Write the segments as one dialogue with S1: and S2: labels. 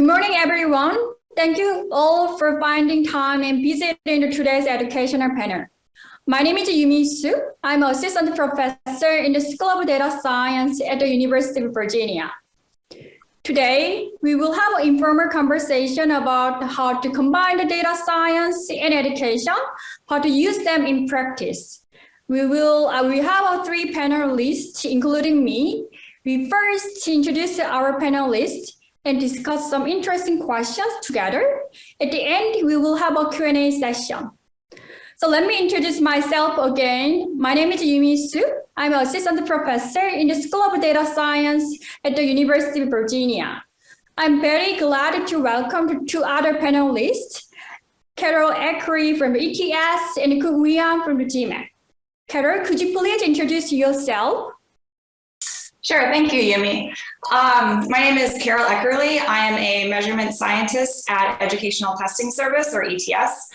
S1: Good morning, everyone. Thank you all for finding time and visiting today's educational panel. My name is Youmi. I'm an assistant professor in the School of Data Science at the University of Virginia. Today, we will have an informal conversation about how to combine the data science and education, how to use them in practice. We have three panelists, including me. We first introduce our panelists and discuss some interesting questions together. At the end, we will have a Q&A session. So let me introduce myself again. My name is Youmi. I'm an assistant professor in the School of Data Science at the University of Virginia. I'm very glad to welcome two other panelists, Carol Eckerly from ETS and Yuan from the GMAT. Carol, could you please introduce yourself?
S2: Sure, thank you, Youmi. My name is Carol Eckerly. I am a measurement scientist at Educational Testing Service, or ETS.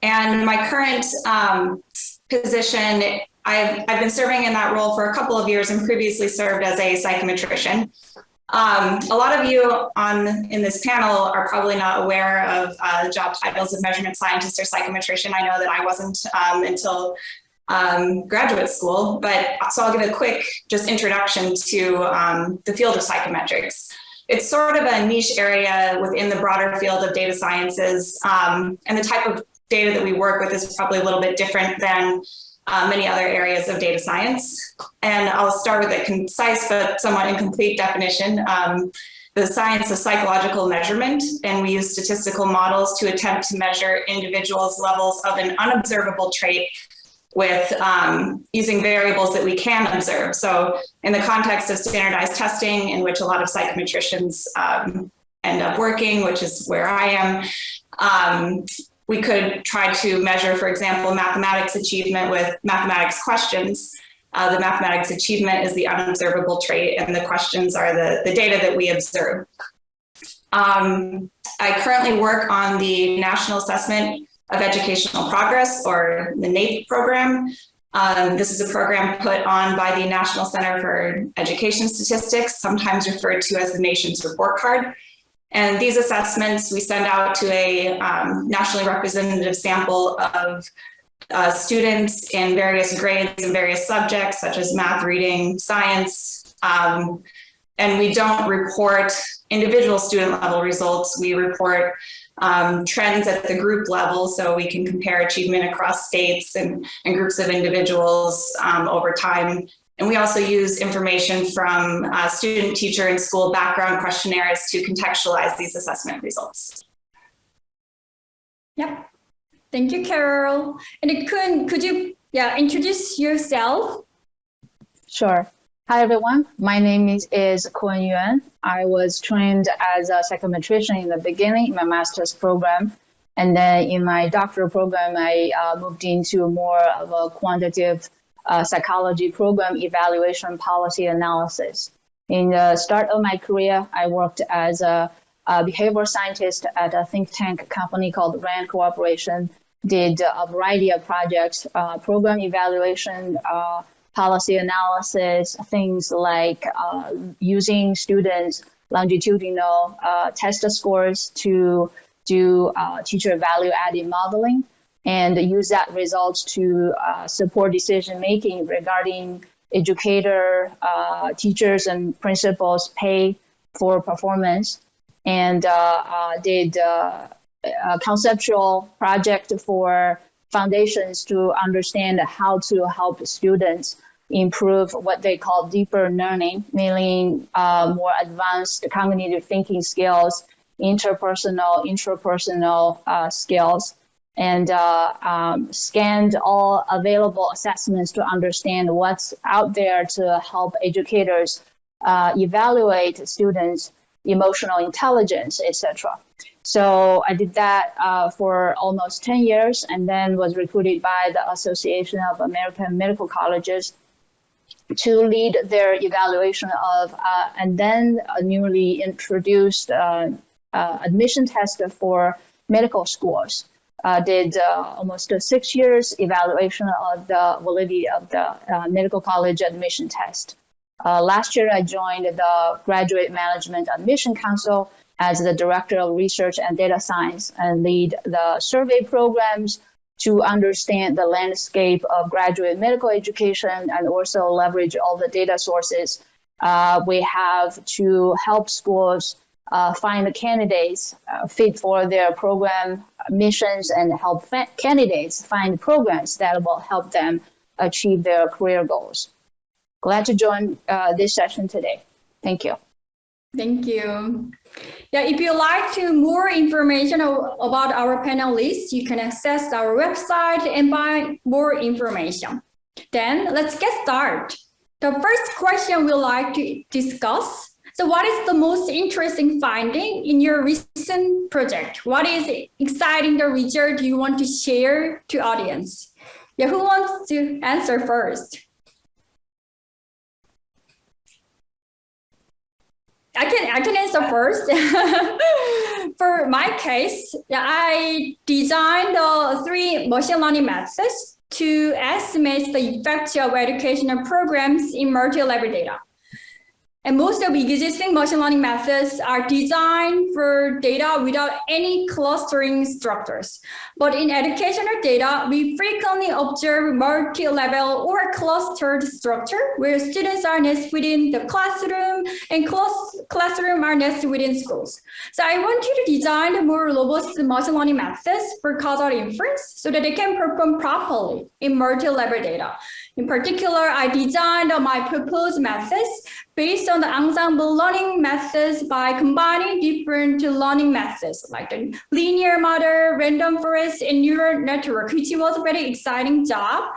S2: And my current position, I've been serving in that role for a couple of years and previously served as a psychometrician. A lot of you in this panel are probably not aware of the job titles of measurement scientist or psychometrician. I know that I wasn't until graduate school, so I'll give a quick just introduction to the field of psychometrics. It's sort of a niche area within the broader field of data sciences, and the type of data that we work with is probably a little bit different than many other areas of data science. And I'll start with a concise but somewhat incomplete definition. The science of psychological measurement, and we use statistical models to attempt to measure individuals' levels of an unobservable trait with using variables that we can observe. So in the context of standardized testing, in which a lot of psychometricians end up working, which is where I am, we could try to measure, for example, mathematics achievement with mathematics questions. The mathematics achievement is the unobservable trait, and the questions are the data that we observe. I currently work on the National Assessment of Educational Progress, or the NAEP program. This is a program put on by the National Center for Education Statistics, sometimes referred to as the nation's report card. And these assessments we send out to a nationally representative sample of students in various grades and various subjects, such as math, reading, science. And we don't report individual student level results. We report trends at the group level, so we can compare achievement across states and groups of individuals over time. And we also use information from student, teacher, and school background questionnaires to contextualize these assessment results.
S1: Yep. Thank you, Carol. And could you introduce yourself?
S3: Sure. Hi, everyone. My name is Yuan. I was trained as a psychometrician in the beginning in my master's program. And then in my doctoral program, I moved into more of a quantitative psychology program, evaluation, policy analysis. In the start of my career, I worked as a behavioral scientist at a think tank company called RAND Corporation, did a variety of projects, program evaluation, policy analysis, things like using students' longitudinal test scores to do teacher value-added modeling, and use that results to support decision-making regarding educator, teachers, and principals' pay for performance, and did a conceptual project for foundations to understand how to help students improve what they call deeper learning, meaning more advanced cognitive thinking skills, interpersonal, intrapersonal skills, and scanned all available assessments to understand what's out there to help educators evaluate students' emotional intelligence, etc. So I did that for almost 10 years, and then was recruited by the Association of American Medical Colleges to lead their evaluation of, and then a newly introduced admission test for medical schools. Did almost 6 years evaluation of the validity of the medical college admission test. Last year, I joined the Graduate Management Admission Council as the Director of Research and Data Science and lead the survey programs to understand the landscape of graduate medical education and also leverage all the data sources we have to help schools find the candidates fit for their program missions and help candidates find programs that will help them achieve their career goals. Glad to join this session today. Thank you.
S1: Thank you. Yeah, if you like to more information about our panelists, you can access our website and find more information. Then let's get started. The first question we'd like to discuss. So what is the most interesting finding in your recent project? What is exciting the result you want to share to audience? Yeah, who wants to answer first? I can answer first. For my case, I designed 3 machine learning methods to estimate the effect of educational programs in multi-level data. And most of existing machine learning methods are designed for data without any clustering structures. But in educational data, we frequently observe multi-level or clustered structure where students are nested within the classroom and classroom are nested within schools. So I want you to design more robust machine learning methods for causal inference so that they can perform properly in multi-level data. In particular, I designed my proposed methods based on the ensemble learning methods by combining different learning methods like the linear model, random forest, and neural network, which was a very exciting job.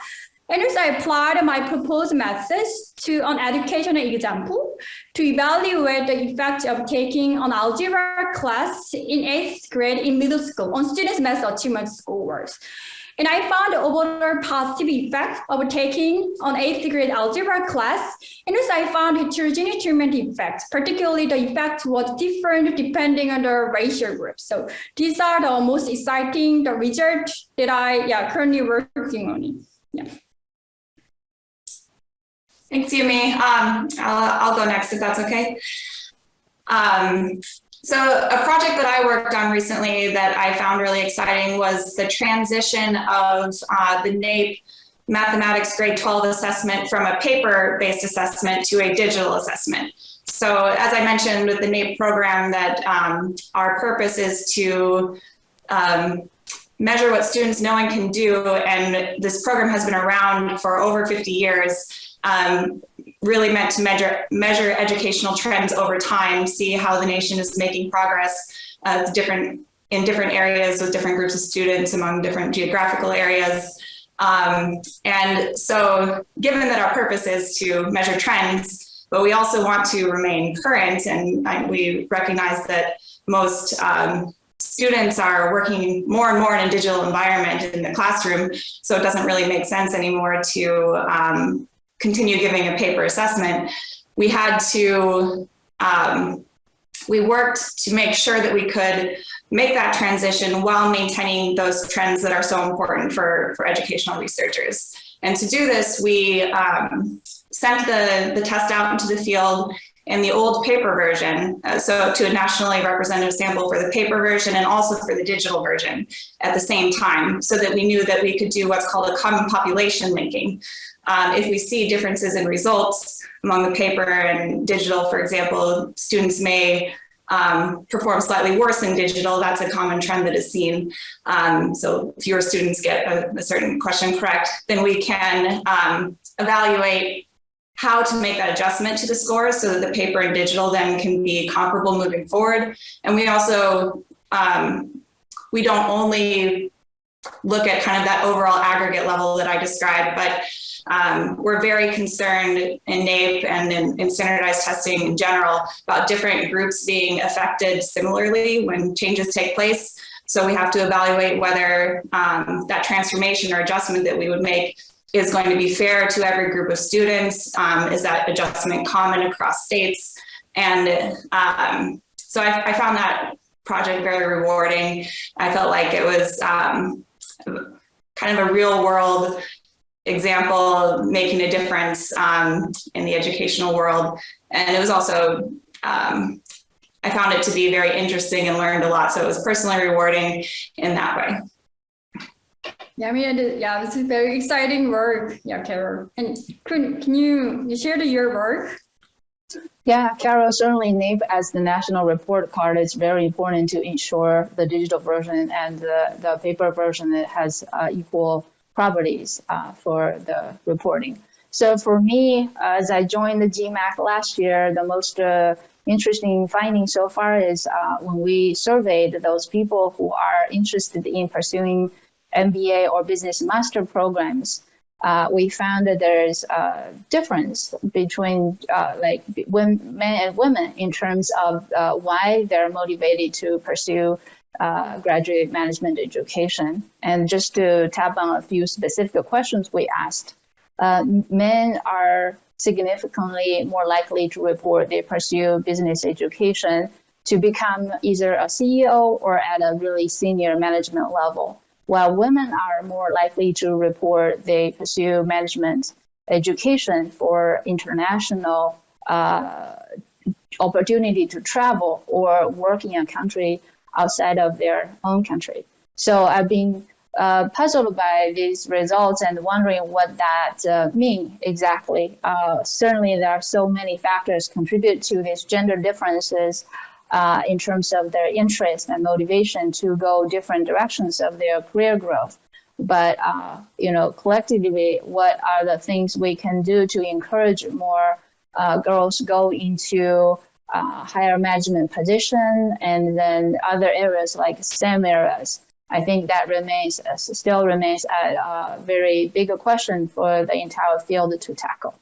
S1: And also I applied my proposed methods to an educational example to evaluate the effect of taking an algebra class in 8th grade in middle school on students' math achievement scores. And I found the overall positive effect of taking an 8th grade algebra class. And also I found heterogeneous treatment effects, particularly the effect was different depending on the racial group. So these are the most exciting the results that I currently working on. Yeah.
S2: Thanks, Youmi. I'll go next if that's okay. So a project that I worked on recently that I found really exciting was the transition of the NAEP mathematics grade 12 assessment from a paper-based assessment to a digital assessment. So as I mentioned with the NAEP program that our purpose is to measure what students know and can do, and this program has been around for over 50 years, really meant to measure educational trends over time, see how the nation is making progress in different areas with different groups of students among different geographical areas. And so given that our purpose is to measure trends, but we also want to remain current, and we recognize that most students are working more and more in a digital environment in the classroom, so it doesn't really make sense anymore to continue giving a paper assessment. We had to, we worked to make sure that we could make that transition while maintaining those trends that are so important for educational researchers. And to do this, we sent the test out into the field in the old paper version, so to a nationally representative sample for the paper version and also for the digital version at the same time, so that we knew that we could do what's called a common population linking. If we see differences in results among the paper and digital, for example, students may perform slightly worse in digital. That's a common trend that is seen. So if fewer students get a certain question correct, then we can evaluate how to make that adjustment to the scores so that the paper and digital then can be comparable moving forward. And we also, we don't only look at kind of that overall aggregate level that I described, but we're very concerned in NAEP and in standardized testing in general about different groups being affected similarly when changes take place. So we have to evaluate whether that transformation or adjustment that we would make is going to be fair to every group of students. Is that adjustment common across states? And so I found that project very rewarding. I felt like it was kind of a real world example making a difference in the educational world. And it was also I found it to be very interesting and learned a lot. So it was personally rewarding in that way.
S1: Yeah, I mean, it's a very exciting work. Yeah, Carol. And can you share your work?
S3: Yeah, Carol, certainly NAEP as the national report card is very important to ensure the digital version and the paper version that has equal properties for the reporting. So for me, as I joined the GMAC last year, the most interesting finding so far is when we surveyed those people who are interested in pursuing MBA or business master programs, we found that there's a difference between men and women in terms of why they're motivated to pursue graduate management education. And just to tap on a few specific questions we asked, men are significantly more likely to report they pursue business education to become either a CEO or at a really senior management level, while women are more likely to report they pursue management education for international opportunity to travel or work in a country outside of their own country. So I've been puzzled by these results and wondering what that mean exactly. Certainly, there are so many factors contribute to these gender differences in terms of their interest and motivation to go different directions of their career growth. But collectively, what are the things we can do to encourage more girls go into higher management position and then other areas like STEM areas? I think that still remains a very big question for the entire field to tackle.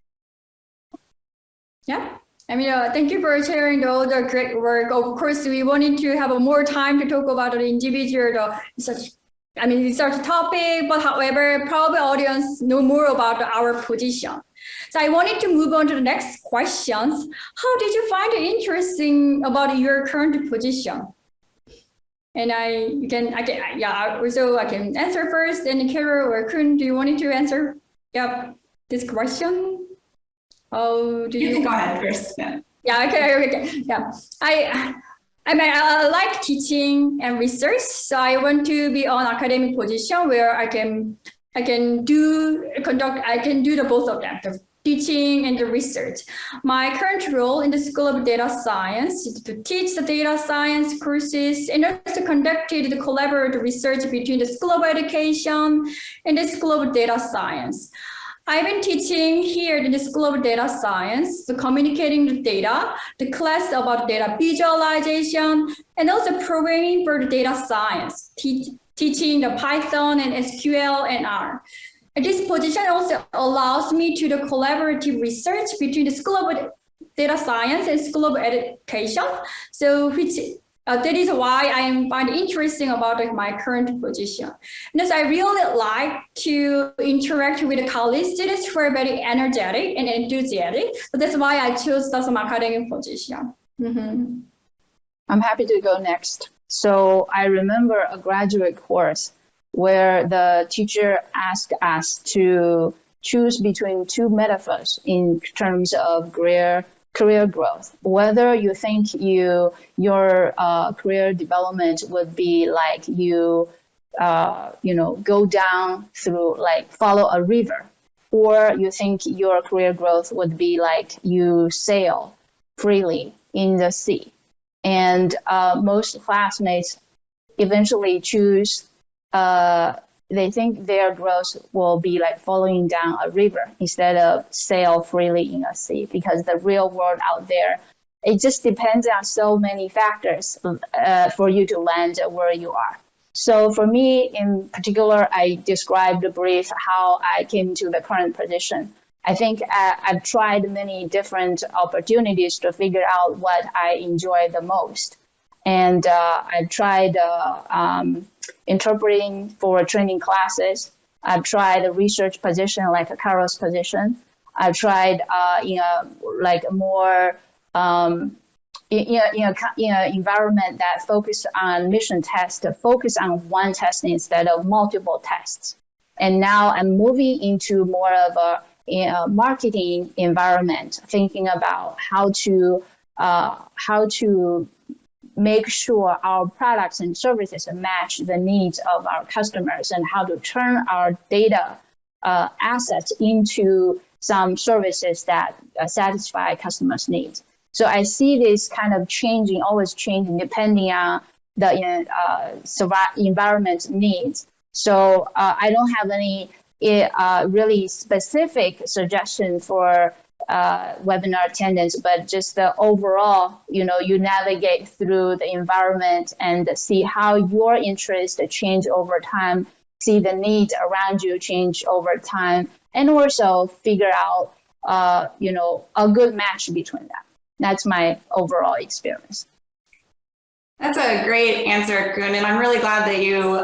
S1: Yeah. I mean, thank you for sharing all the great work. Of course, we wanted to have more time to talk about the individual research topic, but however, probably audience know more about our position. So I wanted to move on to the next questions. How did you find it interesting about your current position? And I can answer first. And Carol or Kun, do you want to answer? This question? Oh, do you
S2: can go ahead first?
S1: Yeah. Okay. Yeah. I like teaching and research, so I want to be on academic position where I can do the both of them, the teaching and the research. My current role in the School of Data Science is to teach the data science courses and also conducted the collaborative research between the School of Education and the School of Data Science. I've been teaching here in the School of Data Science, so communicating the data, the class about data visualization, and also programming for the data science, teaching the Python and SQL and R. And this position also allows me to do collaborative research between the School of Data Science and School of Education. So that is why I find it interesting about my current position. And I really like to interact with the college students who are very energetic and enthusiastic. So that's why I chose this academic position. Mm-hmm.
S3: I'm happy to go next. So I remember a graduate course where the teacher asked us to choose between two metaphors in terms of career growth, whether you think your career development would be like you go down through follow a river, or you think your career growth would be like you sail freely in the sea. And most classmates eventually choose they think their growth will be like following down a river instead of sail freely in a sea, because the real world out there, it just depends on so many factors for you to land where you are. So for me in particular, I described brief how I came to the current position. I think I've tried many different opportunities to figure out what I enjoy the most. And I tried interpreting for training classes. I've tried a research position like a Carol's position. I've tried in a more in an environment that focused on mission tests, to focus on one test instead of multiple tests. And now I'm moving into more of a marketing environment, thinking about how to make sure our products and services match the needs of our customers and how to turn our data assets into some services that satisfy customers' needs. So I see this kind of changing, always changing, depending on the environment needs. So I don't have any really specific suggestion for webinar attendance, but just the overall, you navigate through the environment and see how your interests change over time, see the needs around you change over time, and also figure out, a good match between them. That's my overall experience.
S2: That's a great answer, Kun, and I'm really glad that you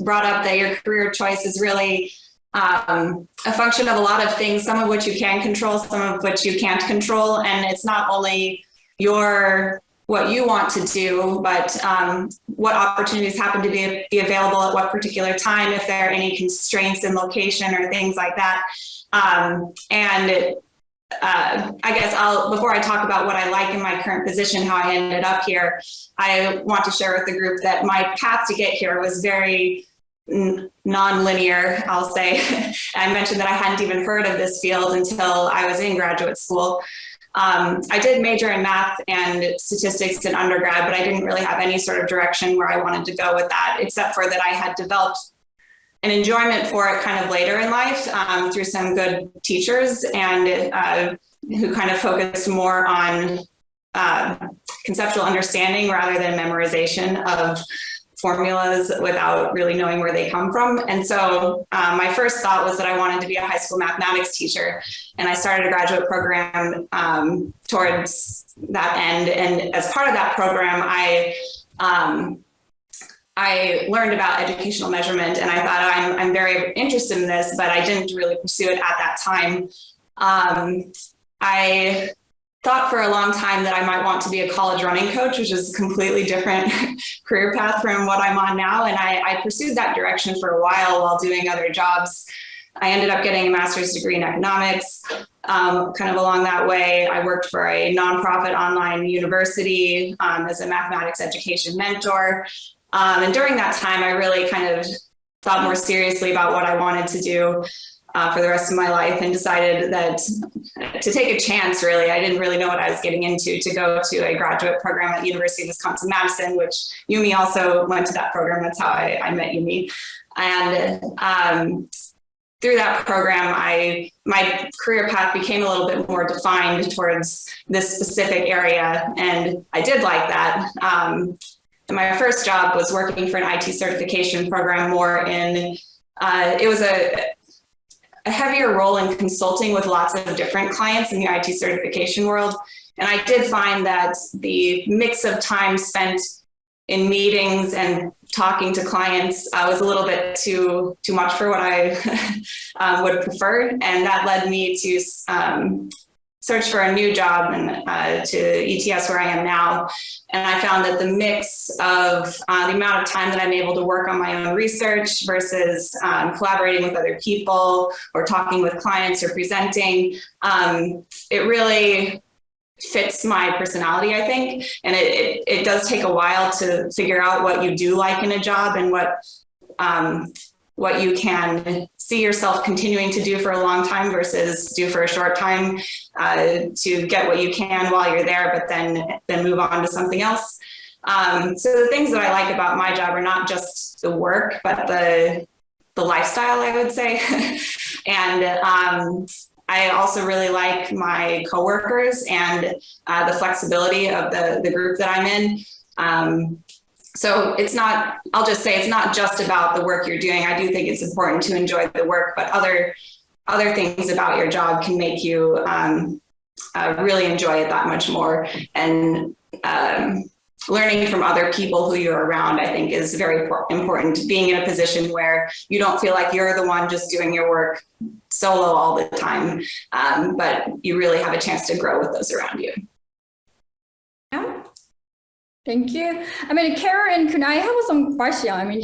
S2: brought up that your career choice is really a function of a lot of things, some of which you can control, some of which you can't control. And it's not only what you want to do, but what opportunities happen to be available at what particular time, if there are any constraints in location or things like that. I guess before I talk about what I like in my current position, how I ended up here, I want to share with the group that my path to get here was very non-linear, I'll say. I mentioned that I hadn't even heard of this field until I was in graduate school. I did major in math and statistics in undergrad, but I didn't really have any sort of direction where I wanted to go with that, except for that I had developed an enjoyment for it kind of later in life through some good teachers and who kind of focused more on conceptual understanding rather than memorization of formulas without really knowing where they come from. And so my first thought was that I wanted to be a high school mathematics teacher. And I started a graduate program towards that end. And as part of that program, I learned about educational measurement, and I thought I'm very interested in this, but I didn't really pursue it at that time. I thought for a long time that I might want to be a college running coach, which is a completely different career path from what I'm on now. And I pursued that direction for a while doing other jobs. I ended up getting a master's degree in economics. Kind of along that way, I worked for a nonprofit online university as a mathematics education mentor. And during that time, I really kind of thought more seriously about what I wanted to do for the rest of my life, and decided that to take a chance, really, I didn't really know what I was getting into, to go to a graduate program at University of Wisconsin-Madison, which Youmi also went to that program. That's how I met Youmi. And through that program, my career path became a little bit more defined towards this specific area, and I did like that. And my first job was working for an IT certification program, more in, it was a heavier role in consulting with lots of different clients in the IT certification world. And I did find that the mix of time spent in meetings and talking to clients was a little bit too much for what I would prefer. And that led me to search for a new job and to ETS, where I am now. And I found that the mix of the amount of time that I'm able to work on my own research versus collaborating with other people or talking with clients or presenting, it really fits my personality, I think. And it does take a while to figure out what you do like in a job and what you can see yourself continuing to do for a long time versus do for a short time, to get what you can while you're there, but then move on to something else. So the things that I like about my job are not just the work, but the lifestyle, I would say. And I also really like my coworkers and the flexibility of the group that I'm in. So it's not, I'll just say it's not just about the work you're doing. I do think it's important to enjoy the work, but other things about your job can make you really enjoy it that much more. And learning from other people who you're around, I think, is very important. Being in a position where you don't feel like you're the one just doing your work solo all the time, but you really have a chance to grow with those around you.
S1: Yeah. Thank you. I mean, Karen, can I have some question? I mean,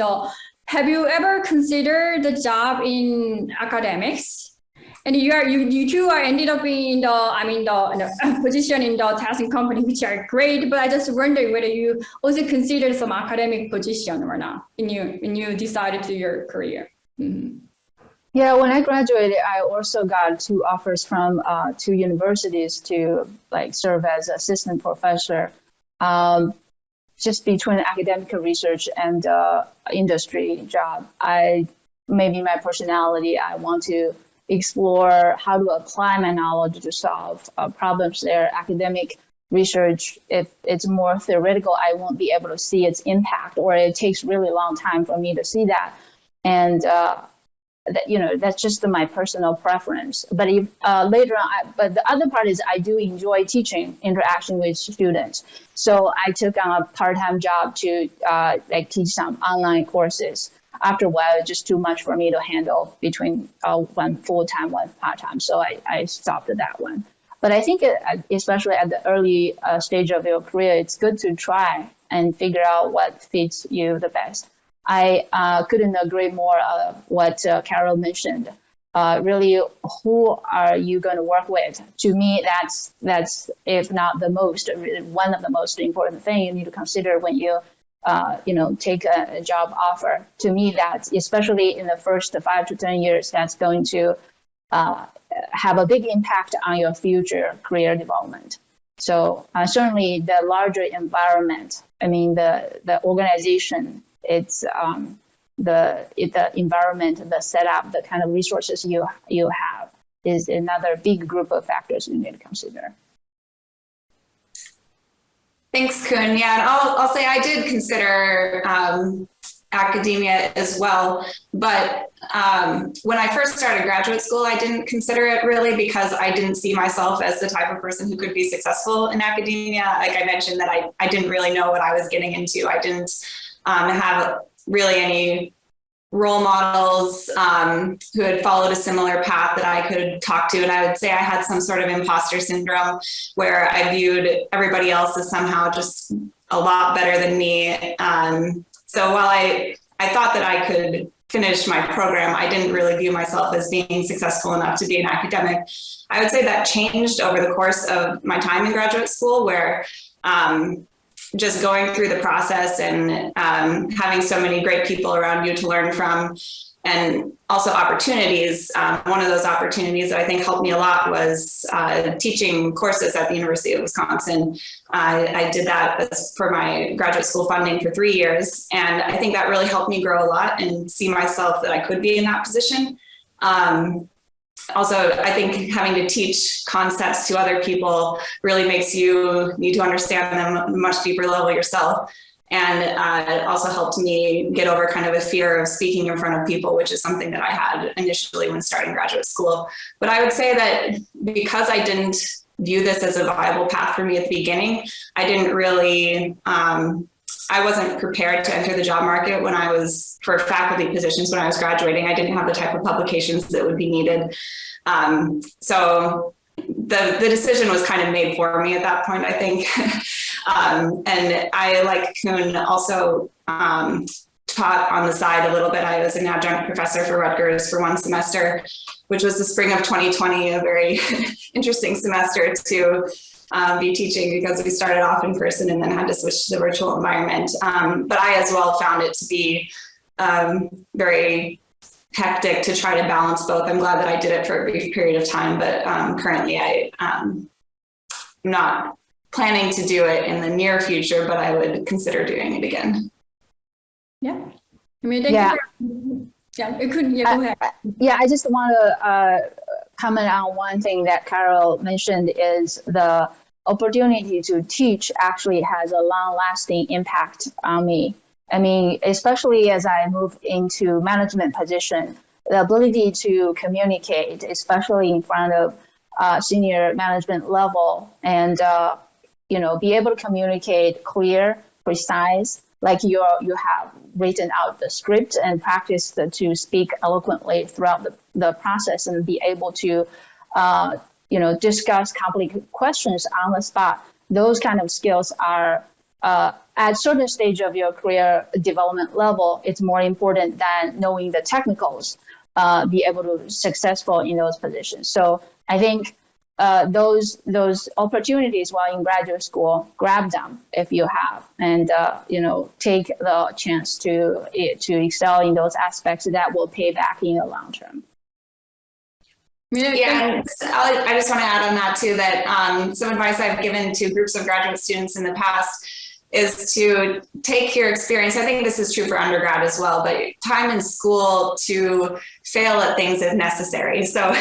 S1: have you ever considered the job in academics? And you two are ended up in the position in the testing company, which are great. But I just wonder whether you also consider some academic position or not when you decided to your career. Mm-hmm.
S3: Yeah, when I graduated, I also got 2 offers from 2 universities to like serve as assistant professor. Just between academic research and industry job, maybe my personality, I want to explore how to apply my knowledge to solve problems there. Academic research, if it's more theoretical, I won't be able to see its impact, or it takes really long time for me to see that. And that's just my personal preference. But if later on, but the other part is I do enjoy teaching, interaction with students. So I took on a part-time job to teach some online courses. After a while, it's just too much for me to handle between one full-time, one part-time. So I stopped at that one. But I think, especially at the early stage of your career, it's good to try and figure out what fits you the best. I couldn't agree more what Carol mentioned. Really, who are you going to work with? To me, that's if not the most, one of the most important things you need to consider when you take a job offer. To me, that's especially in the first 5 to 10 years, that's going to have a big impact on your future career development. So certainly, the larger environment. I mean, the organization. It's the environment, the setup, the kind of resources you have is another big group of factors you need to consider.
S2: Thanks, Kun. Yeah, and I'll say I did consider academia as well, but when I first started graduate school, I didn't consider it really because I didn't see myself as the type of person who could be successful in academia. Like I mentioned that I didn't really know what I was getting into. I didn't have really any role models who had followed a similar path that I could talk to. And I would say I had some sort of imposter syndrome where I viewed everybody else as somehow just a lot better than me. So while I thought that I could finish my program, I didn't really view myself as being successful enough to be an academic. I would say that changed over the course of my time in graduate school, where just going through the process and having so many great people around you to learn from, and also opportunities. One of those opportunities that I think helped me a lot was teaching courses at the University of Wisconsin. I did that for my graduate school funding for 3 years. And I think that really helped me grow a lot and see myself that I could be in that position. Also, I think having to teach concepts to other people really makes you need to understand them at a much deeper level yourself. And it also helped me get over kind of a fear of speaking in front of people, which is something that I had initially when starting graduate school. But I would say that because I didn't view this as a viable path for me at the beginning, I didn't really, I wasn't prepared to enter the job market when I was for faculty positions when I was graduating. I didn't have the type of publications that would be needed. So the decision was kind of made for me at that point, I think. And I, like Kun, also taught on the side a little bit. I was an adjunct professor for Rutgers for 1 semester, which was the spring of 2020, a very interesting semester to be teaching because we started off in person and then had to switch to the virtual environment. But I as well found it to be very hectic to try to balance both. I'm glad that I did it for a brief period of time, but currently I'm not planning to do it in the near future, but I would consider doing it again.
S1: Yeah. I mean, thank you. Go ahead.
S3: Yeah, I just want to comment on one thing that Carol mentioned is the opportunity to teach actually has a long-lasting impact on me. I mean, especially as I move into management position, the ability to communicate, especially in front of senior management level, and be able to communicate clear, precise, like you have written out the script and practiced to speak eloquently throughout the process and be able to discuss complicated questions on the spot. Those kind of skills are at certain stage of your career development level, it's more important than knowing the technicals. be able to successful in those positions. So I think those opportunities while in graduate school, grab them if you have, and take the chance to excel in those aspects that will pay back in the long term.
S2: Yeah, I just want to add on that too, that some advice I've given to groups of graduate students in the past is to take your experience. I think this is true for undergrad as well, but time in school to fail at things if necessary. So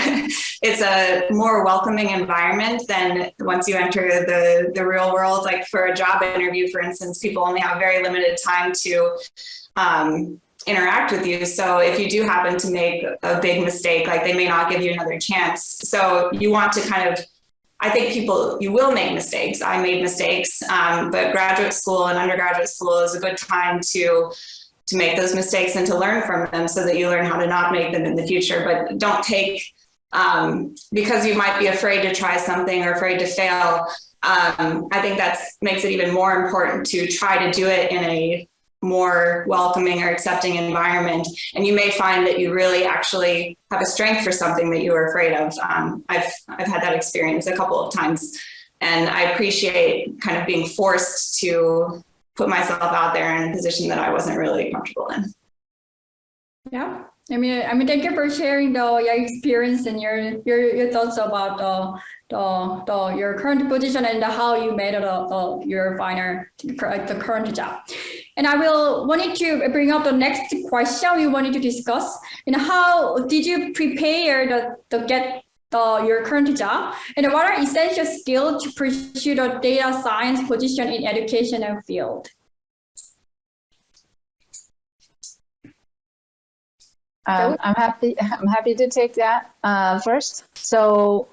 S2: it's a more welcoming environment than once you enter the real world. Like for a job interview, for instance, people only have very limited time to interact with you. So if you do happen to make a big mistake, like they may not give you another chance. So you want to kind of, I think you will make mistakes. I made mistakes, but graduate school and undergraduate school is a good time to make those mistakes and to learn from them so that you learn how to not make them in the future. But don't take, because you might be afraid to try something or afraid to fail. I think that makes it even more important to try to do it in a more welcoming or accepting environment. And you may find that you really actually have a strength for something that you were afraid of. I've had that experience a couple of times, and I appreciate kind of being forced to put myself out there in a position that I wasn't really comfortable in.
S1: Yeah. I mean, thank you for sharing your experience and your thoughts about your current position and how you made your final the current job. And I wanted to bring up the next question we wanted to discuss. And how did you prepare to get your current job? And what are essential skills to pursue the data science position in educational field?
S3: I'm happy to take that first. So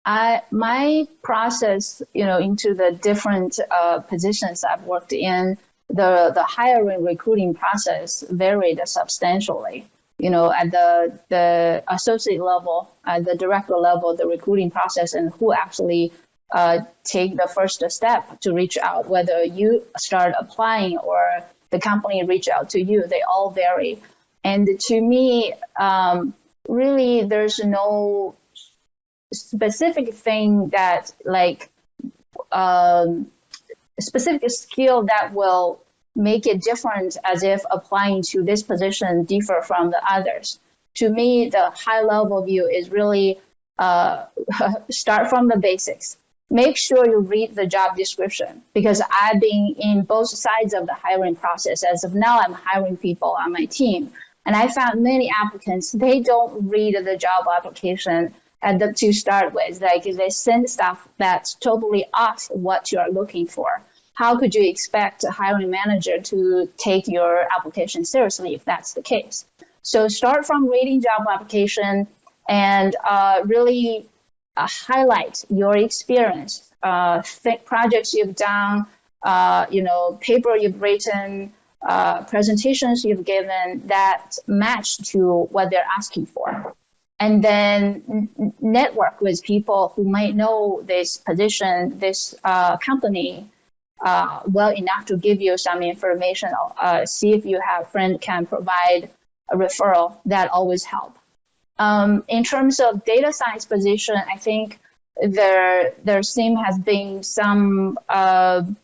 S3: my process, into the different positions I've worked in, the hiring recruiting process varied substantially. At the associate level, at the director level, the recruiting process and who actually take the first step to reach out, whether you start applying or the company reach out to you, they all vary. And to me, really, there's no specific thing that specific skill that will make it different as if applying to this position differ from the others. To me, the high level view is really start from the basics. Make sure you read the job description, because I've been in both sides of the hiring process. As of now, I'm hiring people on my team. And I found many applicants, they don't read the job application to start with. They send stuff that's totally off what you're looking for. How could you expect a hiring manager to take your application seriously if that's the case? So start from reading job application and really highlight your experience, projects you've done, paper you've written, presentations you've given that match to what they're asking for. And then network with people who might know this position, this company well enough to give you some information. See if you have friend can provide a referral. That always help. In terms of data science position, I think there has been some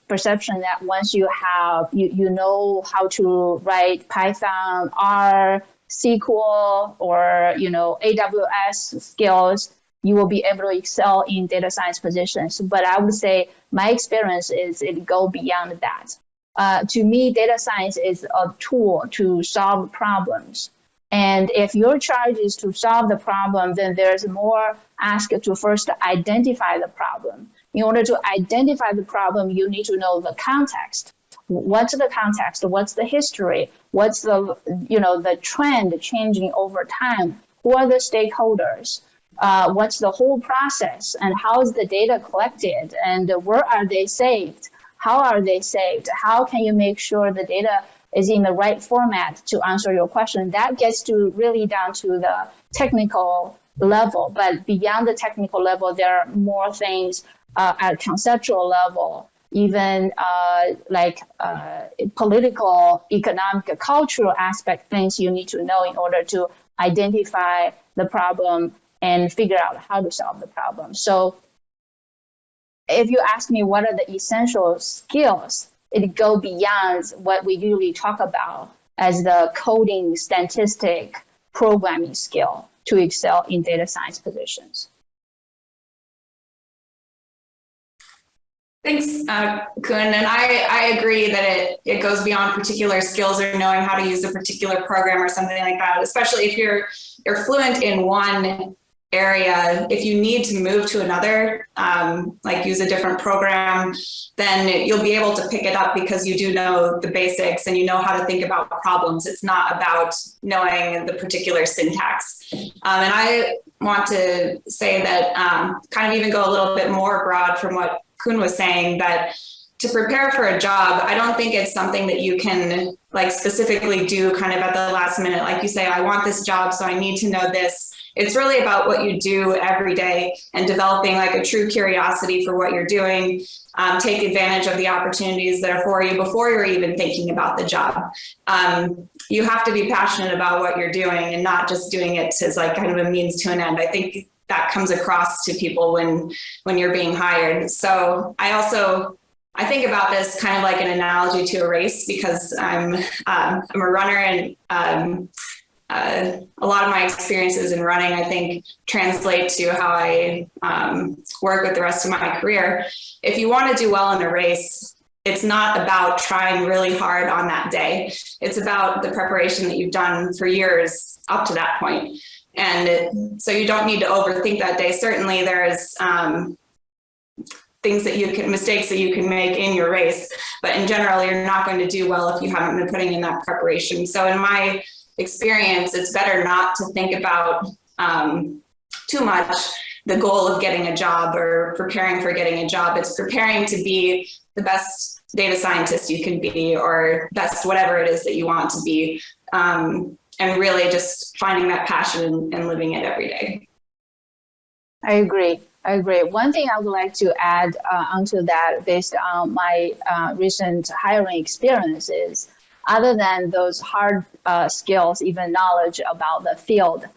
S3: perception that once you have you know how to write Python, R, SQL, or AWS skills, you will be able to excel in data science positions. But I would say my experience is it go beyond that. To me, data science is a tool to solve problems. And if your charge is to solve the problem, then there's more ask to first identify the problem. In order to identify the problem, you need to know the context. What's the context? What's the history? What's the trend changing over time? Who are the stakeholders? What's the whole process? And how is the data collected? And where are they saved? How are they saved? How can you make sure the data is in the right format to answer your question? That gets to really down to the technical level. But beyond the technical level, there are more things at conceptual level even political, economic, cultural aspect things you need to know in order to identify the problem and figure out how to solve the problem. So if you ask me what are the essential skills, it go beyond what we usually talk about as the coding, statistic, programming skill to excel in data science positions.
S2: Thanks, Kun. And I agree that it goes beyond particular skills or knowing how to use a particular program or something like that, especially if you're fluent in one area. If you need to move to another, like use a different program, then you'll be able to pick it up because you do know the basics and you know how to think about problems. It's not about knowing the particular syntax. And I want to say that kind of even go a little bit more broad from what Kun was saying, that to prepare for a job, I don't think it's something that you can like specifically do kind of at the last minute. Like you say, I want this job, so I need to know this. It's really about what you do every day and developing like a true curiosity for what you're doing. Take advantage of the opportunities that are for you before you're even thinking about the job. You have to be passionate about what you're doing and not just doing it as like kind of a means to an end. I think that comes across to people when you're being hired. So I think about this kind of like an analogy to a race, because I'm a runner, and a lot of my experiences in running, I think, translate to how I work with the rest of my career. If you want to do well in a race, it's not about trying really hard on that day. It's about the preparation that you've done for years up to that point. And so you don't need to overthink that day. Certainly there's mistakes that you can make in your race, but in general, you're not going to do well if you haven't been putting in that preparation. So in my experience, it's better not to think about too much the goal of getting a job or preparing for getting a job. It's preparing to be the best data scientist you can be, or best whatever it is that you want to be. And really just finding that passion and living it every day.
S3: I agree. One thing I would like to add onto that, based on my recent hiring experiences, other than those hard skills, even knowledge about the field,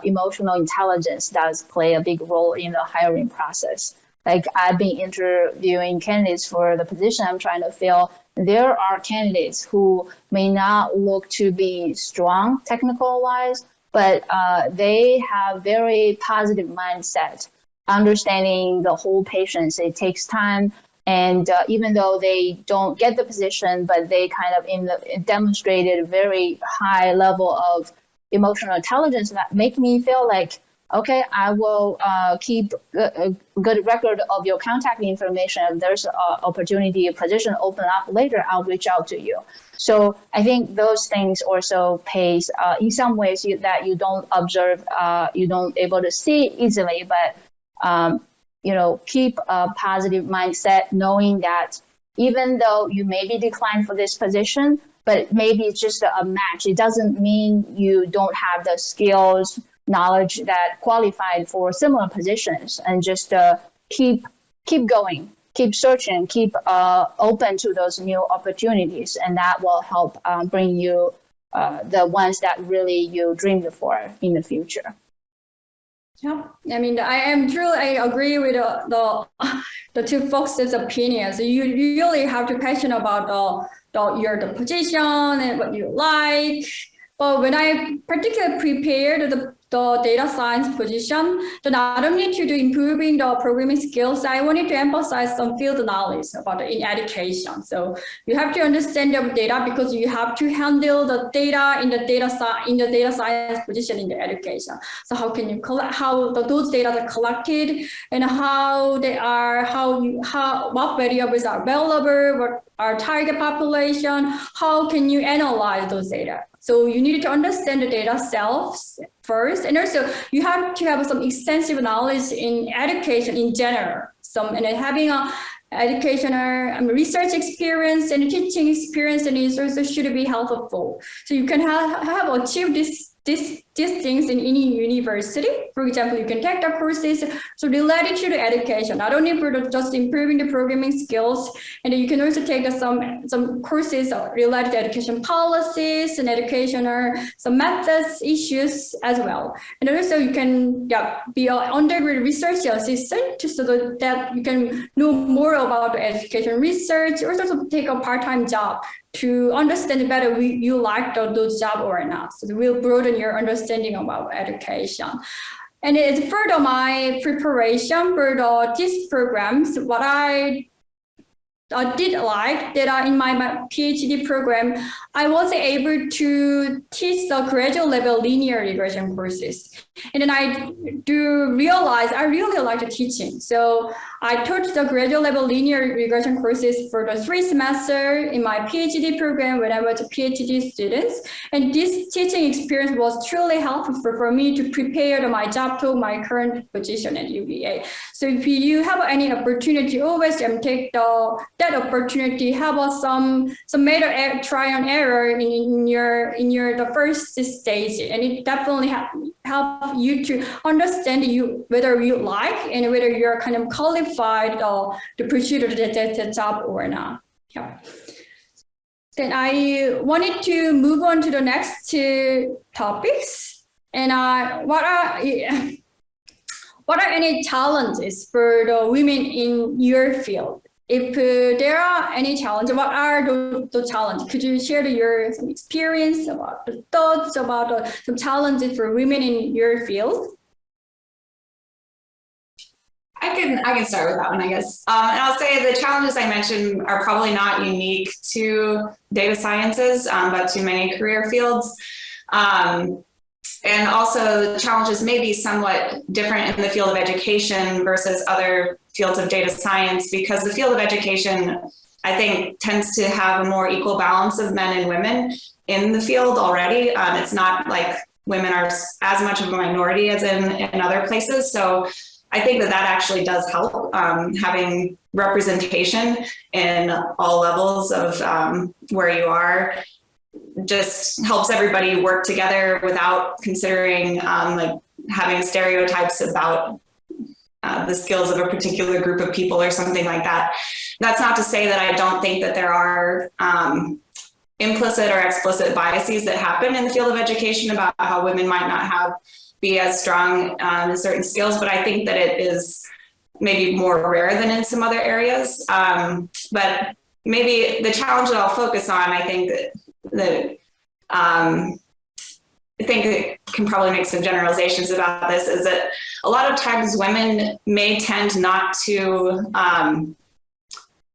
S3: emotional intelligence does play a big role in the hiring process. Like, I've been interviewing candidates for the position I'm trying to fill. There are candidates who may not look to be strong technical wise, but they have very positive mindset, understanding the whole patients. It takes time. And even though they don't get the position, but they kind of demonstrated a very high level of emotional intelligence that make me feel like, okay, I will keep a good record of your contact information. If there's an opportunity, a position open up later, I'll reach out to you. So I think those things also pays in some ways that you don't observe, you don't able to see easily, but keep a positive mindset, knowing that even though you may be declined for this position, but maybe it's just a match. It doesn't mean you don't have the skills, knowledge that qualified for similar positions, and just keep going, keep searching, keep open to those new opportunities, and that will help bring you the ones that really you dreamed for in the future.
S1: Yeah, I mean, I agree with the two folks' opinions. You really have to passionate about the position and what you like. But when I particularly prepared the data science position, not only to do improving the programming skills, I wanted to emphasize some field knowledge about in education. So you have to understand the data, because you have to handle the data in the data science position in the education. So how can you collect, those data are collected, and how they are, what variables are available, what are target population, how can you analyze those data? So you need to understand the data selves first, and also you have to have some extensive knowledge in education in general. And having a educational research experience and teaching experience, and it also should be helpful. So you can have achieved this these things in any university. For example, you can take the courses so related to the education, not only for just improving the programming skills, and you can also take some courses related to education policies and educational some methods issues as well. And also you can be an undergraduate research assistant so that you can know more about education research, or also take a part-time job to understand better you like those jobs or not. So it will broaden your understanding about education. And as further my preparation for these programs, what I did like that in my PhD program, I was able to teach the graduate level linear regression courses. And then I do realize I really like the teaching. So I taught the graduate level linear regression courses for the 3 semesters in my PhD program when I was a PhD student. And this teaching experience was truly helpful for me to prepare my job to my current position at UVA. So if you have any opportunity, always take that opportunity, have some major try and error in your the first stage, and it definitely help you to understand whether you like and whether you're kind of qualified to pursue the job or not. Yeah. Then I wanted to move on to the next 2 topics, and what are any challenges for the women in your field? If there are any challenges, what are the challenges? Could you share some experience about the thoughts about some challenges for women in your field?
S2: I can start with that one, I guess. And I'll say the challenges I mentioned are probably not unique to data sciences, but to many career fields. And also challenges may be somewhat different in the field of education versus other fields of data science, because the field of education, I think, tends to have a more equal balance of men and women in the field already. It's not like women are as much of a minority as in other places. So I think that actually does help, having representation in all levels of where you are. Just helps everybody work together without considering like having stereotypes about the skills of a particular group of people or something like that. That's not to say that I don't think that there are implicit or explicit biases that happen in the field of education about how women might not be as strong in certain skills, but I think that it is maybe more rare than in some other areas. But maybe the challenge that I'll focus on, I think that I think it can probably make some generalizations about this, is that a lot of times women may tend not to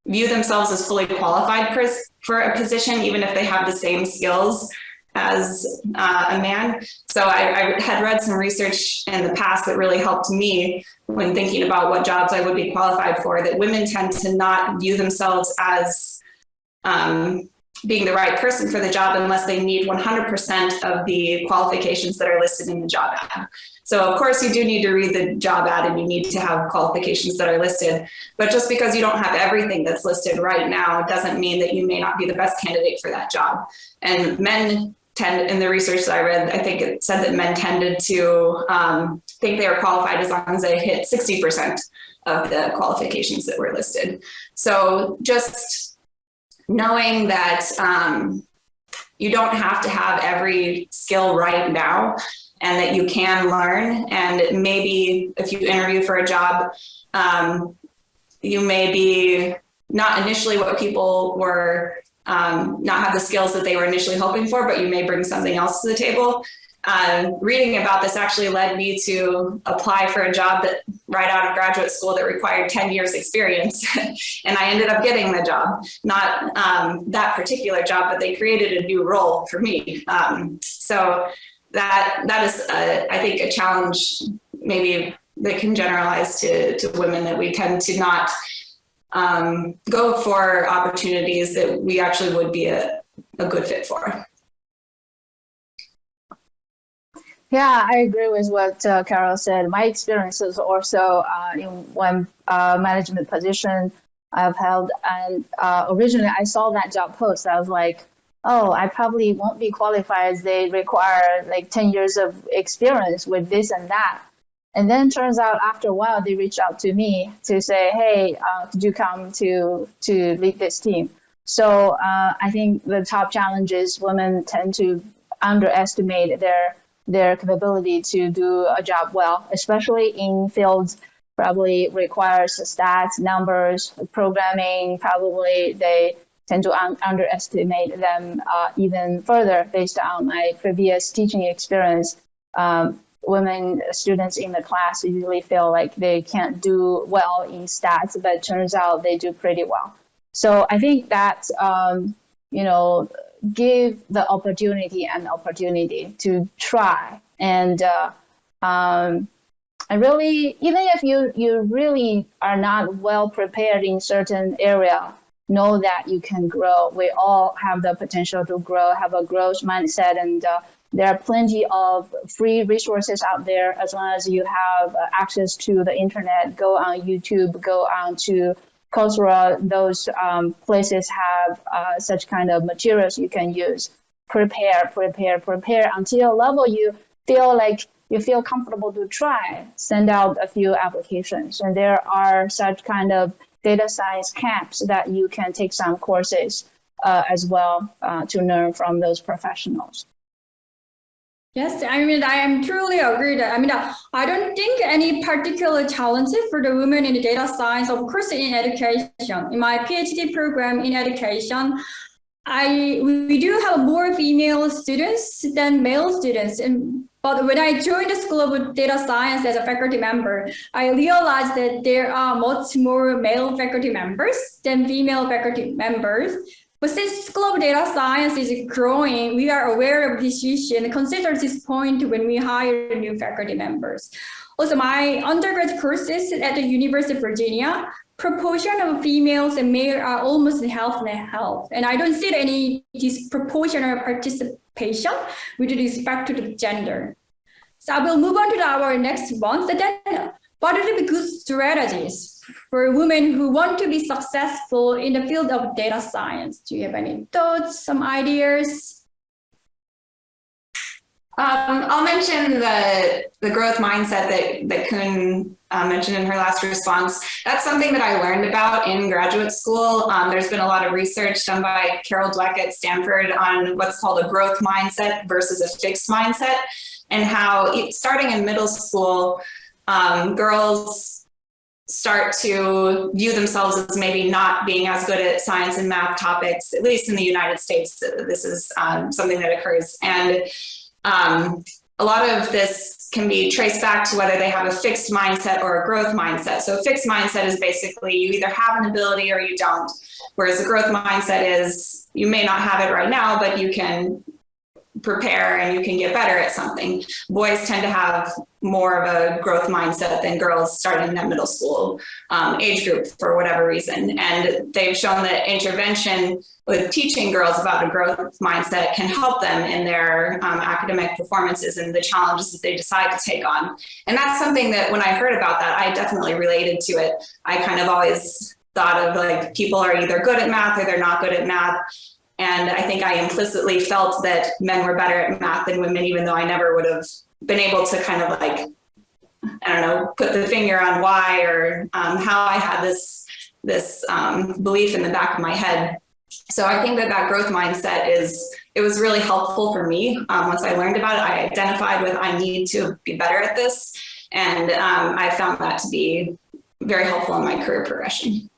S2: view themselves as fully qualified for a position, even if they have the same skills as a man. So I had read some research in the past that really helped me when thinking about what jobs I would be qualified for, that women tend to not view themselves as being the right person for the job unless they meet 100% of the qualifications that are listed in the job ad. So of course you do need to read the job ad and you need to have qualifications that are listed, but just because you don't have everything that's listed right now doesn't mean that you may not be the best candidate for that job. And men tend, in the research that I read, I think it said that men tended to think they were qualified as long as they hit 60% of the qualifications that were listed. So just knowing that you don't have to have every skill right now, and that you can learn, and maybe if you interview for a job, you may be not initially what people were, not have the skills that they were initially hoping for, but you may bring something else to the table. Reading about this actually led me to apply for a job that right out of graduate school that required 10 years experience. And I ended up getting the job, not that particular job, but they created a new role for me. So that is, I think, a challenge maybe that can generalize to women, that we tend to not go for opportunities that we actually would be a good fit for.
S3: Yeah, I agree with what Carol said. My experience is also in one management position I've held. And originally I saw that job post. I was like, oh, I probably won't be qualified as they require like 10 years of experience with this and that. And then turns out after a while, they reach out to me to say, hey, could you come to lead this team? So I think the top challenge is women tend to underestimate their capability to do a job well, especially in fields probably requires stats, numbers, programming. Probably they tend to underestimate them even further based on my previous teaching experience. Women students in the class usually feel like they can't do well in stats, but it turns out they do pretty well. So I think that, give the opportunity to try. And I really, even if you really are not well prepared in certain area, know that you can grow. We all have the potential to grow, have a growth mindset, and there are plenty of free resources out there as long as you have access to the internet. Go on YouTube, go on to Coursera. Those places have such kind of materials you can use. Prepare until a level you feel like you feel comfortable to try. Send out a few applications. And there are such kind of data science camps that you can take some courses as well to learn from those professionals.
S1: Yes, I mean, I am truly agree that, I don't think any particular challenges for the women in the data science, of course, in education. In my PhD program in education, we do have more female students than male students. But when I joined the School of Data Science as a faculty member, I realized that there are much more male faculty members than female faculty members. But since School of Data Science is growing, we are aware of this issue and consider this point when we hire new faculty members. Also, my undergrad courses at the University of Virginia, proportion of females and male are almost half and half. And I don't see any disproportionate participation with respect to the gender. So I will move on to our next one. So then, what are the good strategies for women who want to be successful in the field of data science? Do you have any thoughts, some ideas?
S2: I'll mention the growth mindset that Kun mentioned in her last response. That's something that I learned about in graduate school. There's been a lot of research done by Carol Dweck at Stanford on what's called a growth mindset versus a fixed mindset, and how starting in middle school, girls start to view themselves as maybe not being as good at science and math topics, at least in the United States. This is something that occurs. And a lot of this can be traced back to whether they have a fixed mindset or a growth mindset. So a fixed mindset is basically you either have an ability or you don't, whereas a growth mindset is you may not have it right now, but you can prepare and you can get better at something. Boys tend to have more of a growth mindset than girls starting in that middle school age group for whatever reason. And they've shown that intervention with teaching girls about a growth mindset can help them in their academic performances and the challenges that they decide to take on. And that's something that when I heard about that, I definitely related to it. I kind of always thought of like people are either good at math or they're not good at math. And I think I implicitly felt that men were better at math than women, even though I never would have been able to kind of like, I don't know, put the finger on why or how I had this belief in the back of my head. So I think that growth mindset it was really helpful for me. Once I learned about it, I identified with I need to be better at this. And I found that to be very helpful in my career progression.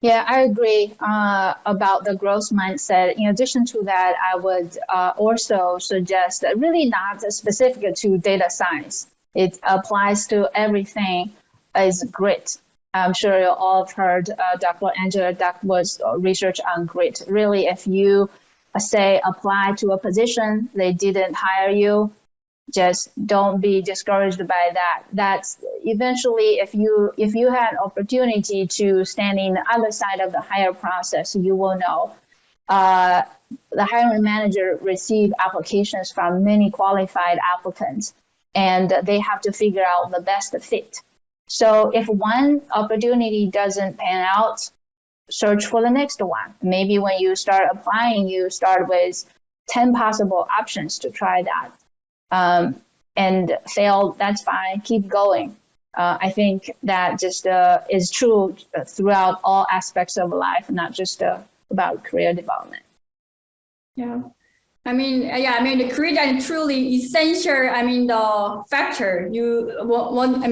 S3: Yeah, I agree about the growth mindset. In addition to that, I would also suggest that really not specific to data science. It applies to everything. Is grit. I'm sure you all have heard Dr. Angela Duckworth's research on grit. Really, if you say apply to a position, they didn't hire you, just don't be discouraged by that. That's eventually, if you had opportunity to stand in the other side of the hire process, you will know. The hiring manager receive applications from many qualified applicants, and they have to figure out the best fit. So if one opportunity doesn't pan out, search for the next one. Maybe when you start applying, you start with 10 possible options to try that. And fail, that's fine, keep going. I think that just is true throughout all aspects of life, not just about career development.
S1: Yeah. The career is truly essential. The factor you want.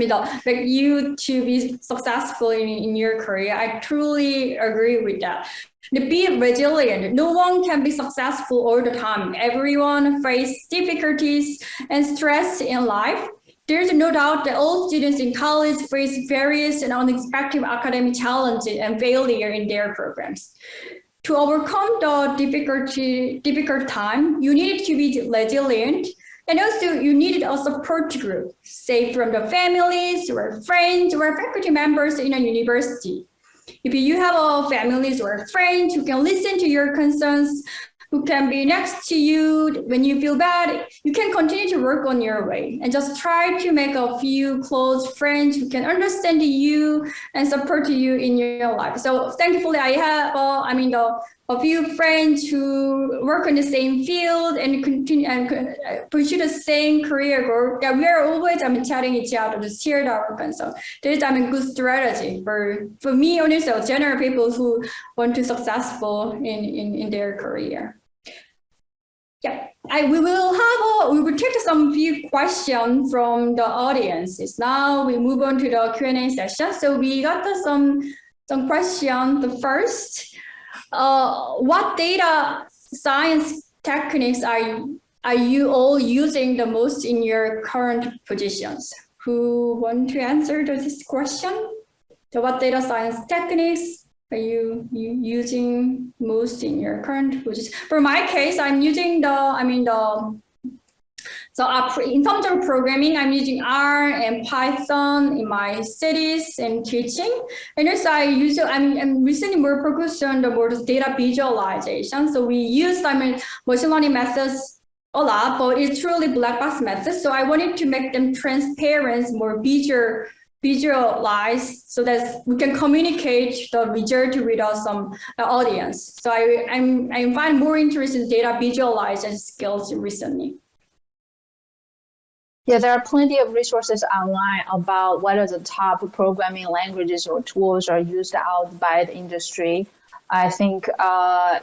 S1: You to be successful in your career. I truly agree with that. To be resilient. No one can be successful all the time. Everyone faces difficulties and stress in life. There's no doubt that all students in college face various and unexpected academic challenges and failure in their programs. To overcome the difficult time, you needed to be resilient, and also you needed a support group, say from the families or friends or faculty members in a university. If you have a families or friends who can listen to your concerns, who can be next to you when you feel bad, you can continue to work on your way and just try to make a few close friends who can understand you and support you in your life. So thankfully, I have a few friends who work in the same field and continue and pursue the same career goal. Yeah, we are always telling each other to share our concern. This is a good strategy for me and also general people who want to successful in their career. Yeah, we will take some few questions from the audiences. Now we move on to the Q&A session. So we got some questions. The first, what data science techniques are you all using the most in your current positions? Who want to answer this question? So what data science techniques are you using most in your current position? For my case, I'm using in terms of programming, I'm using R and Python in my studies and teaching. And also I'm recently more focused on the more data visualization. So we use machine learning methods a lot, but it's truly black box methods. So I wanted to make them transparent, more visualized, so that we can communicate the result with some audience. So I find more interest in data visualization skills recently.
S3: Yeah, there are plenty of resources online about what are the top programming languages or tools are used out by the industry. I think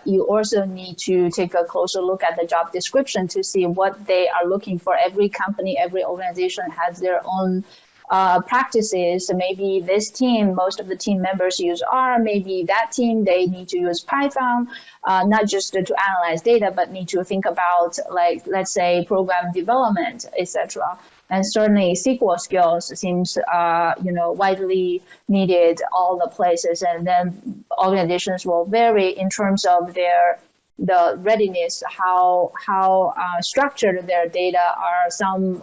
S3: you also need to take a closer look at the job description to see what they are looking for. Every company, every organization has their own practices. So maybe this team, most of the team members use R. Maybe that team, they need to use Python, not just to analyze data, but need to think about, like, let's say, program development, etc. And certainly SQL skills seems, widely needed all the places. And then organizations will vary in terms of the readiness, how structured their data are. Some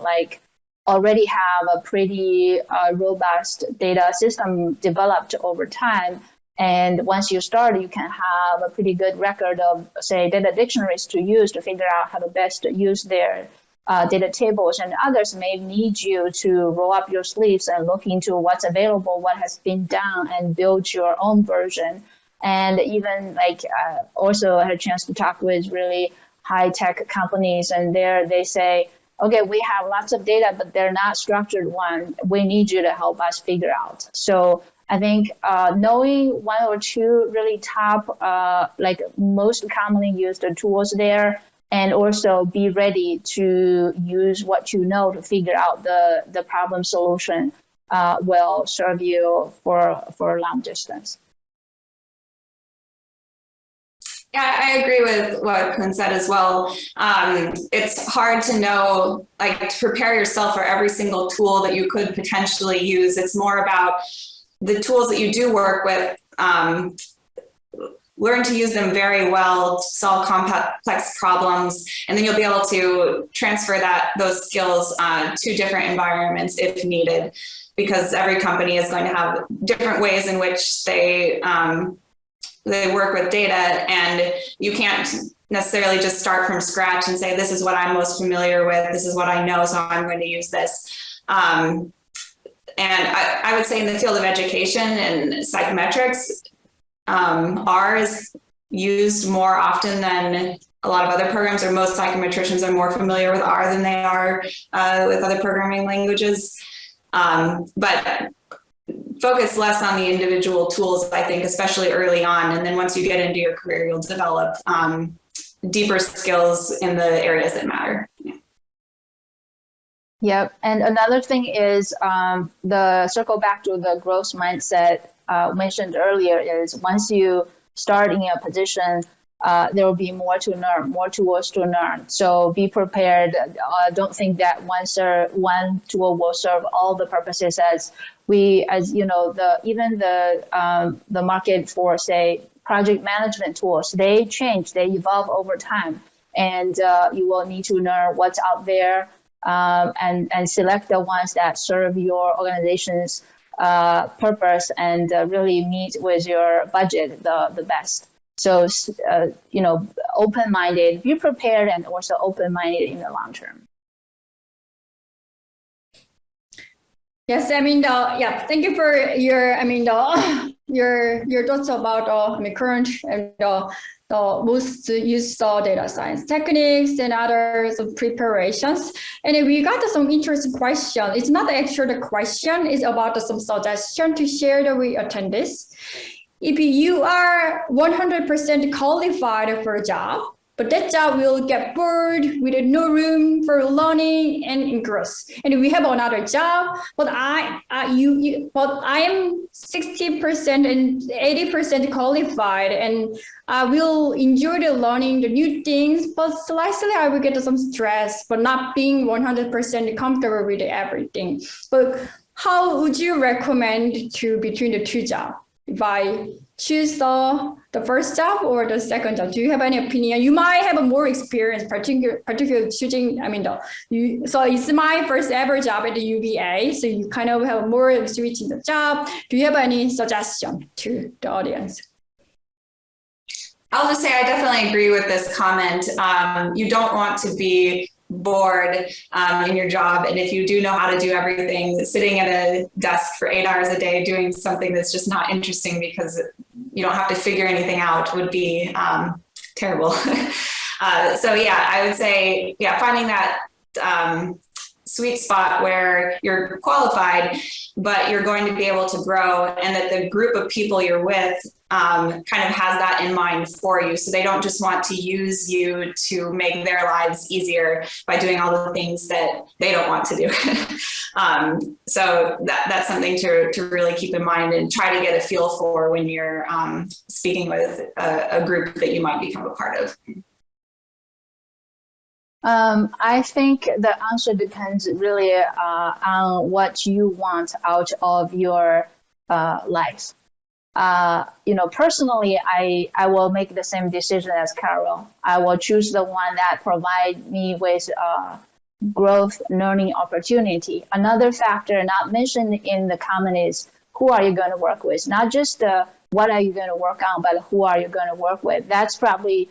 S3: already have a pretty robust data system developed over time. And once you start, you can have a pretty good record of, say, data dictionaries to use to figure out how to best use their data tables. And others may need you to roll up your sleeves and look into what's available, what has been done, and build your own version. And even also had a chance to talk with really high-tech companies, and they say, okay, we have lots of data, but they're not structured one. We need you to help us figure out. So I think knowing one or two really top, most commonly used tools there, and also be ready to use what you know to figure out the problem solution will serve you for a long distance.
S2: Yeah, I agree with what Kun said as well. It's hard to know, to prepare yourself for every single tool that you could potentially use. It's more about the tools that you do work with, learn to use them very well, to solve complex problems, and then you'll be able to transfer those skills to different environments if needed, because every company is going to have different ways in which they work with data, and you can't necessarily just start from scratch and say, this is what I'm most familiar with, this is what I know, so I'm going to use this. And I would say in the field of education and psychometrics, R is used more often than a lot of other programs, or most psychometricians are more familiar with R than they are with other programming languages. But focus less on the individual tools, I think, especially early on. And then once you get into your career, you'll develop deeper skills in the areas that matter.
S3: Yep. And another thing is the circle back to the growth mindset mentioned earlier is once you start in a position, there will be more to learn, more tools to learn. So be prepared. Don't think that one tool will serve all the purposes. As you know, the market for, say, project management tools, they change, they evolve over time, and you will need to learn what's out there and select the ones that serve your organization's purpose and really meet with your budget the best. So, open-minded, be prepared, and also open-minded in the long term.
S1: Yes, thank you for your, your thoughts about current and the most used data science techniques and other preparations. And we got some interesting question. It's not actually the question, it's about some suggestion to share with attendees. If you are 100% qualified for a job, but that job will get bored with no room for learning and growth. And we have another job, but I am 60% and 80% qualified, and I will enjoy the learning the new things, but slightly I will get some stress, but not being 100% comfortable with everything. But how would you recommend between the two jobs? If I choose the first job or the second job, do you have any opinion? You might have a more experience, particularly choosing, so it's my first ever job at the UVA, so you kind of have more switching the job. Do you have any suggestion to the audience?
S2: I'll just say I definitely agree with this comment. You don't want to be bored in your job, and if you do know how to do everything, sitting at a desk for 8 hours a day doing something that's just not interesting because you don't have to figure anything out would be terrible. So yeah, I would say, finding that sweet spot where you're qualified, but you're going to be able to grow, and that the group of people you're with kind of has that in mind for you. So they don't just want to use you to make their lives easier by doing all the things that they don't want to do. So that's something to really keep in mind and try to get a feel for when you're speaking with a group that you might become a part of.
S3: I think the answer depends really on what you want out of your life. Personally, I will make the same decision as Carol. I will choose the one that provides me with growth learning opportunity. Another factor not mentioned in the comment is who are you going to work with? Not just what are you going to work on, but who are you going to work with? That's probably,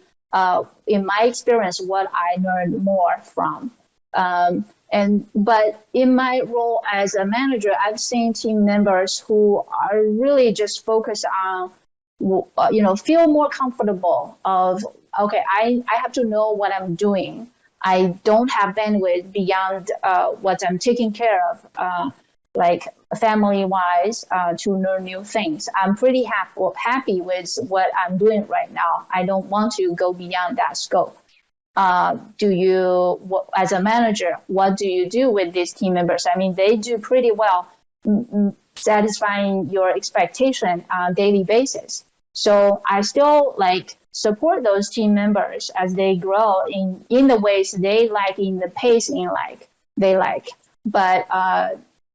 S3: in my experience, what I learned more from. But in my role as a manager, I've seen team members who are really just focused on, feel more comfortable of, okay, I have to know what I'm doing. I don't have bandwidth beyond what I'm taking care of, like family-wise, to learn new things. I'm pretty happy with what I'm doing right now. I don't want to go beyond that scope. As a manager, what do you do with these team members? They do pretty well satisfying your expectation on a daily basis. So I still support those team members as they grow in the ways they like, in the pace they like. But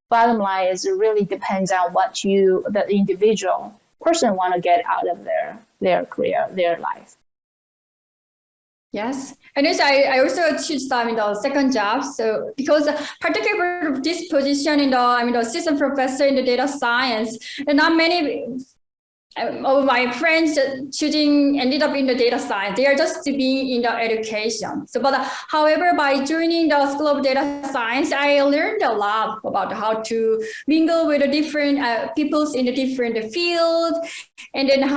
S3: bottom line is it really depends on what the individual person want to get out of their career, their life.
S1: Yes, and I also choose the second job. So because particularly this position in the assistant professor in the data science, and not many all my friends choosing ended up in the data science. They are just being in the education. So, but however, by joining the School of Data Science, I learned a lot about how to mingle with the different peoples in the different fields, and then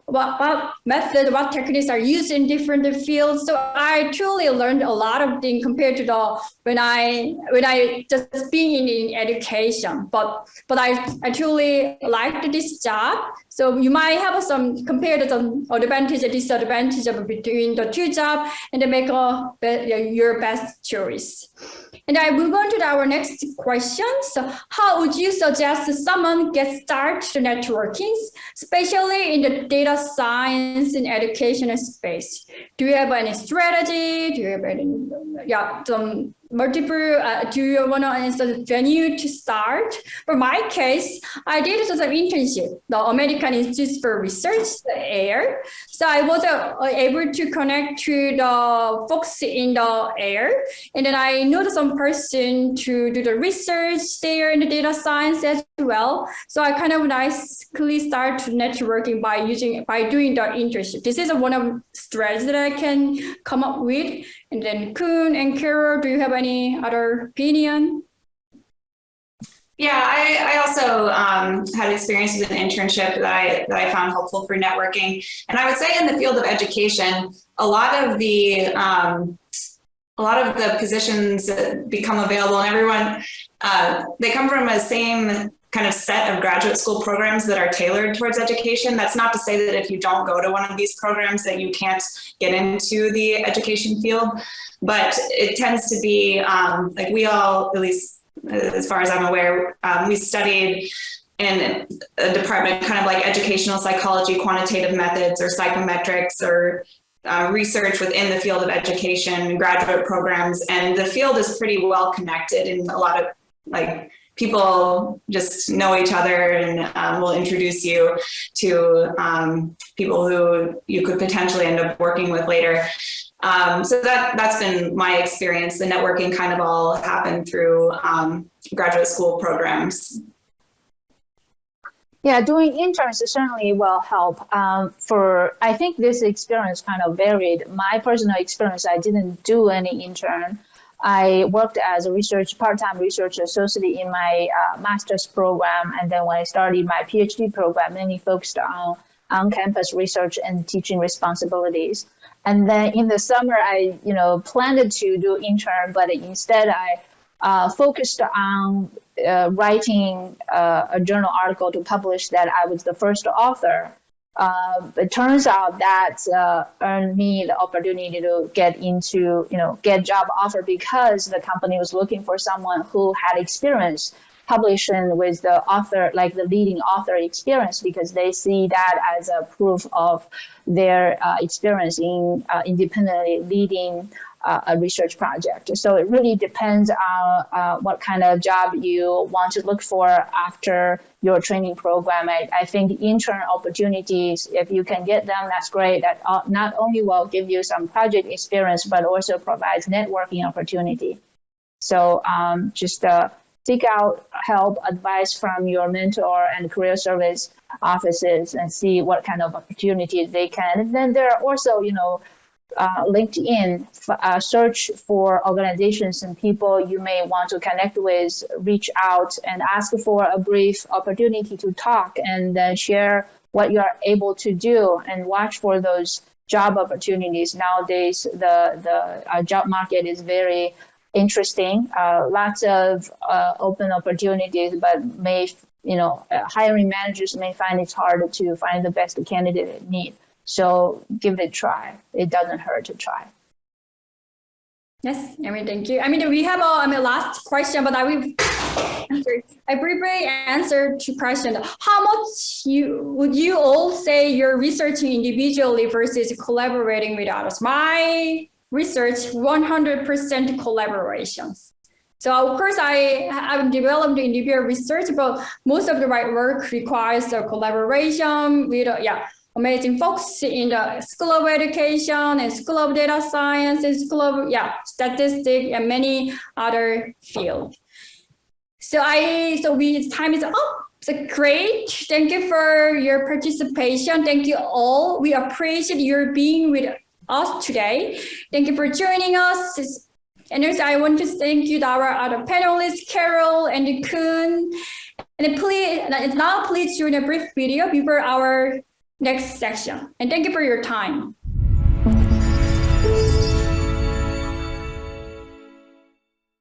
S1: what methods, what techniques are used in different fields. So I truly learned a lot of things compared to the when I just being in education. But I truly liked this job. So you might have some compared some advantage and disadvantage between the two jobs, and then make your best choice. And I move on to our next question. So how would you suggest someone get started networking, especially in the data science and educational space? Do you have any strategy? Do you have any, some multiple, do you want to answer the venue to start? For my case, I did some internship, the American Institute for Research, the AIR. So I was able to connect to the folks in the AIR. And then I knew some person to do the research there in the data science as well. So I kind of nicely start networking by doing the internship. This is one of the strategies that I can come up with. And then Kun and Carol, do you have any other opinion?
S2: Yeah, I also had experience with an internship that I found helpful for networking. And I would say in the field of education, a lot of the positions that become available, and everyone, they come from the same kind of set of graduate school programs that are tailored towards education. That's not to say that if you don't go to one of these programs that you can't get into the education field, but it tends to be like we all, at least as far as I'm aware, we studied in a department kind of like educational psychology, quantitative methods, or psychometrics, or research within the field of education, graduate programs. And the field is pretty well connected, and a lot of like people just know each other and will introduce you to people who you could potentially end up working with later. So that's been my experience. The networking kind of all happened through graduate school programs.
S3: Yeah, doing interns certainly will help. I think this experience kind of varied. My personal experience, I didn't do any intern. I worked as a part-time research associate in my master's program, and then when I started my PhD program, mainly focused on on-campus research and teaching responsibilities. And then in the summer, I planned to do intern, but instead I focused on writing a journal article to publish that I was the first author. It turns out that earned me the opportunity to get job offer because the company was looking for someone who had experience publishing with the author, like the leading author experience, because they see that as a proof of their experience in independently leading a research project. So it really depends on what kind of job you want to look for after your training program. I think intern opportunities, if you can get them, that's great. That not only will give you some project experience, but also provides networking opportunity. So just seek out help, advice from your mentor and career service offices and see what kind of opportunities they can. And then there are also, LinkedIn, search for organizations and people you may want to connect with, reach out and ask for a brief opportunity to talk, and then share what you are able to do and watch for those job opportunities. Nowadays, the job market is very interesting, lots of open opportunities, but hiring managers may find it hard to find the best candidate they need. So give it a try. It doesn't hurt to try.
S1: Yes, thank you. We have a last question, but I will briefly answer to question. How much would you all say you're researching individually versus collaborating with others? My research, 100% collaborations. So of course I've developed individual research, but most of the right work requires a collaboration with amazing folks in the School of Education and School of Data Science and School of Statistics and many other fields. So time is up. So great. Thank you for your participation. Thank you all. We appreciate your being with us today. Thank you for joining us. And also, I want to thank you to our other panelists, Carol and Kun. And please join a brief video before our next section. And thank you for your time.